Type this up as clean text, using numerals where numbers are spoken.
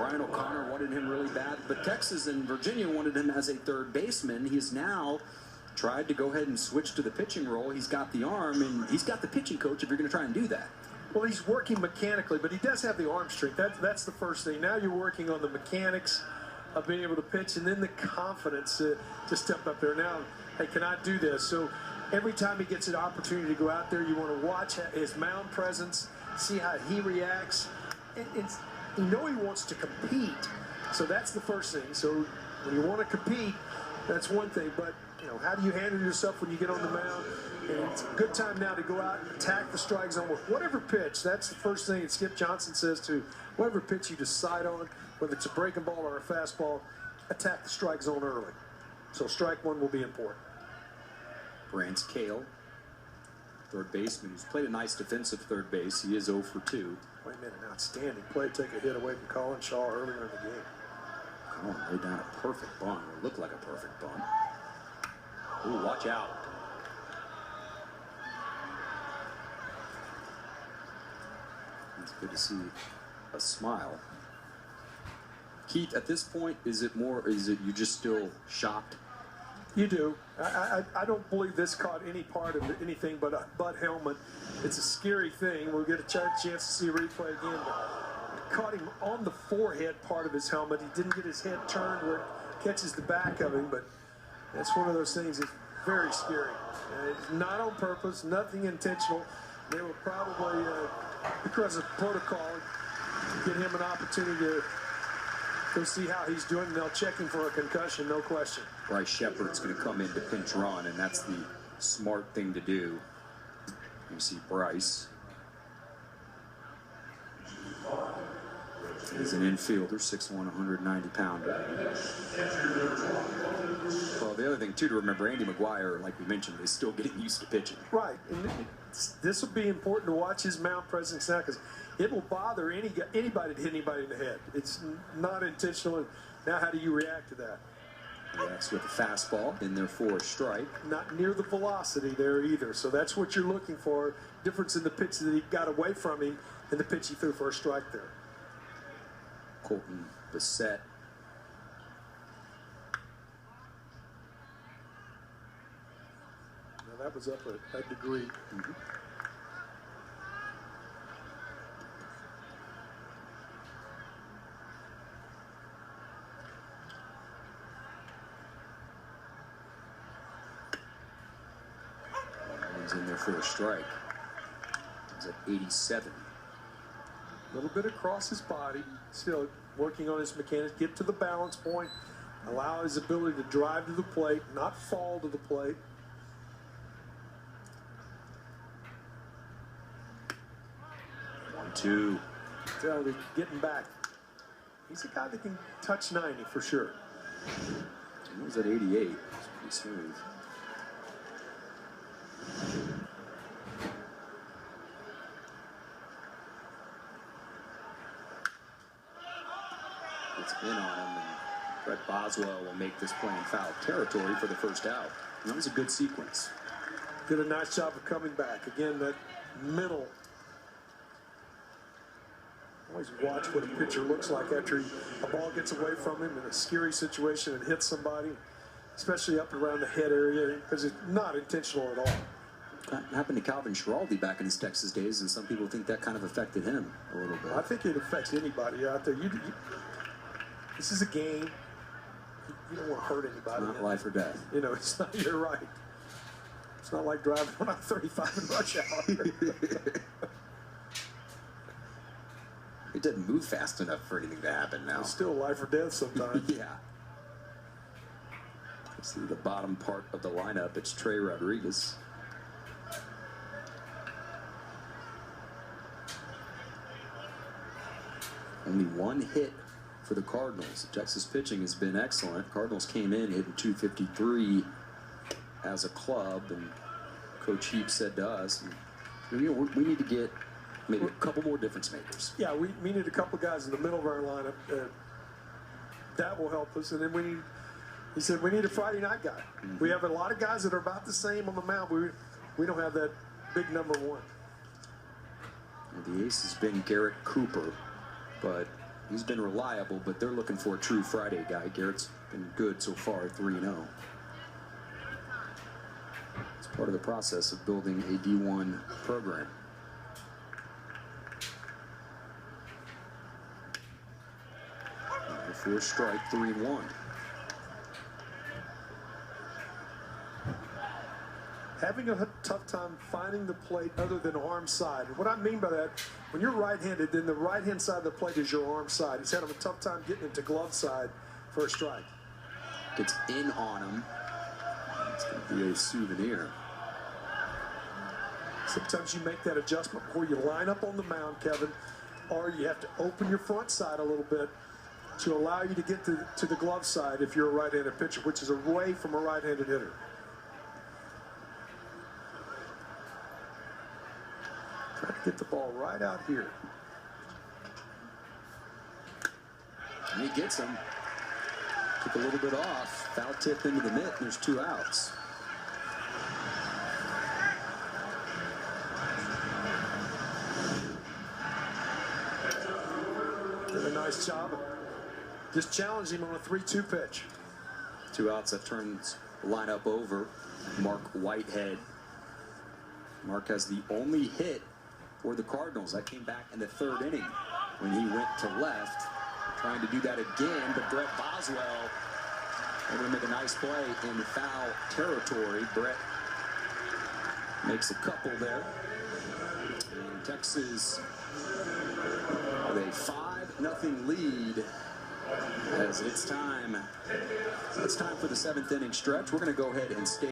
Brian O'Connor wanted him really bad, but Texas and Virginia wanted him as a third baseman. He's now tried to go ahead and switch to the pitching role. He's got the arm, and he's got the pitching coach if you're going to try and do that. Well, he's working mechanically, but he does have the arm strength. That's the first thing. Now you're working on the mechanics of being able to pitch, and then the confidence to step up there. Now, hey, can I do this? So every time he gets an opportunity to go out there, you want to watch his mound presence, see how he reacts. You know he wants to compete, so that's the first thing. So when you want to compete, that's one thing, but you know, how do you handle yourself when you get on the mound? And it's a good time now to go out and attack the strike zone with whatever pitch. That's the first thing that Skip Johnson says to whatever pitch you decide on, whether it's a breaking ball or a fastball, attack the strike zone early. So strike one will be important. Brance Cale, third baseman, who's played a nice defensive third base. He is 0 for 2. Wait a minute, outstanding play. Take a hit away from Colin Shaw earlier in the game. Colin laid down a perfect bunt, or looked like a perfect bunt. Ooh, watch out. It's good to see a smile. Keith, at this point, is it you just still shocked? You do. I don't believe this caught any part of anything but a butt helmet. It's a scary thing. We'll get a chance to see a replay again. But it caught him on the forehead part of his helmet. He didn't get his head turned where it catches the back of him, but that's one of those things that's very scary. It's not on purpose, nothing intentional. They were probably, because of protocol, get him an opportunity to go see how he's doing, and they'll check him for a concussion, no question. Bryce Shepard's going to come in to pinch run, and that's the smart thing to do. You see Bryce. He's an infielder, 6'1", 190-pounder. Well, the other thing, too, to remember, Andy McGuire, like we mentioned, is still getting used to pitching. Right. And this will be important to watch his mound presence now, because it will bother anybody to hit anybody in the head. It's not intentional. Now, how do you react to that? That's with a fastball in there for a strike. Not near the velocity there either. So that's what you're looking for. Difference in the pitch that he got away from him and the pitch he threw for a strike there. Colton Bissett. Now that was up a degree. Mm-hmm. In there for a strike. He's at 87. A little bit across his body, still working on his mechanics, get to the balance point, allow his ability to drive to the plate, not fall to the plate. 1-2. They're getting back. He's a guy that can touch 90 for sure. He was at 88. It's pretty smooth. It's in on him, and Brett Boswell will make this play in foul territory for the first out. And that was a good sequence. Did a nice job of coming back. Again, that middle. Always watch what a pitcher looks like after a ball gets away from him in a scary situation and hits somebody, especially up around the head area, because it's not intentional at all. That happened to Calvin Schiraldi back in his Texas days, and some people think that kind of affected him a little bit. I think it affects anybody out there. This is a game. You don't want to hurt anybody. Not life or death. You know, it's not. You're right. It's not like driving on I-35 in rush hour. It doesn't move fast enough for anything to happen now. It's still life or death sometimes. Yeah. See the bottom part of the lineup. It's Trey Rodriguez. Only one hit for the Cardinals. Texas pitching has been excellent. Cardinals came in hitting 253 as a club, and Coach Heap said to us, we need to get maybe a couple more difference makers. Yeah, we need a couple guys in the middle of our lineup. That will help us. And then he said, we need a Friday night guy. Mm-hmm. We have a lot of guys that are about the same on the mound. We don't have that big number one. And the ace has been Garrett Cooper, but He's been reliable, but they're looking for a true Friday guy. Garrett's been good so far, 3-0. It's part of the process of building a D1 program. For a strike, 3-1. Having a tough time finding the plate other than arm side. What I mean by that, when you're right-handed, then the right-hand side of the plate is your arm side. He's having a tough time getting into glove side for a strike. Gets in on him. It's going to be a souvenir. Sometimes you make that adjustment before you line up on the mound, Kevin, or you have to open your front side a little bit to allow you to get to the glove side if you're a right-handed pitcher, which is away from a right-handed hitter. Try to get the ball right out here. And he gets him. Took a little bit off. Foul tip into the mitt. There's 2 outs. Did a nice job of just challenge him on a 3-2 pitch. 2 outs. That turns the lineup over. Mark Whitehead. Mark has the only hit for the Cardinals. That came back in the 3rd inning when he went to left. Trying to do that again, but Brett Boswell able to make a nice play in foul territory. Brett makes a couple there. And Texas with a 5-0 lead as it's time for the 7th inning stretch. We're going to go ahead and skate.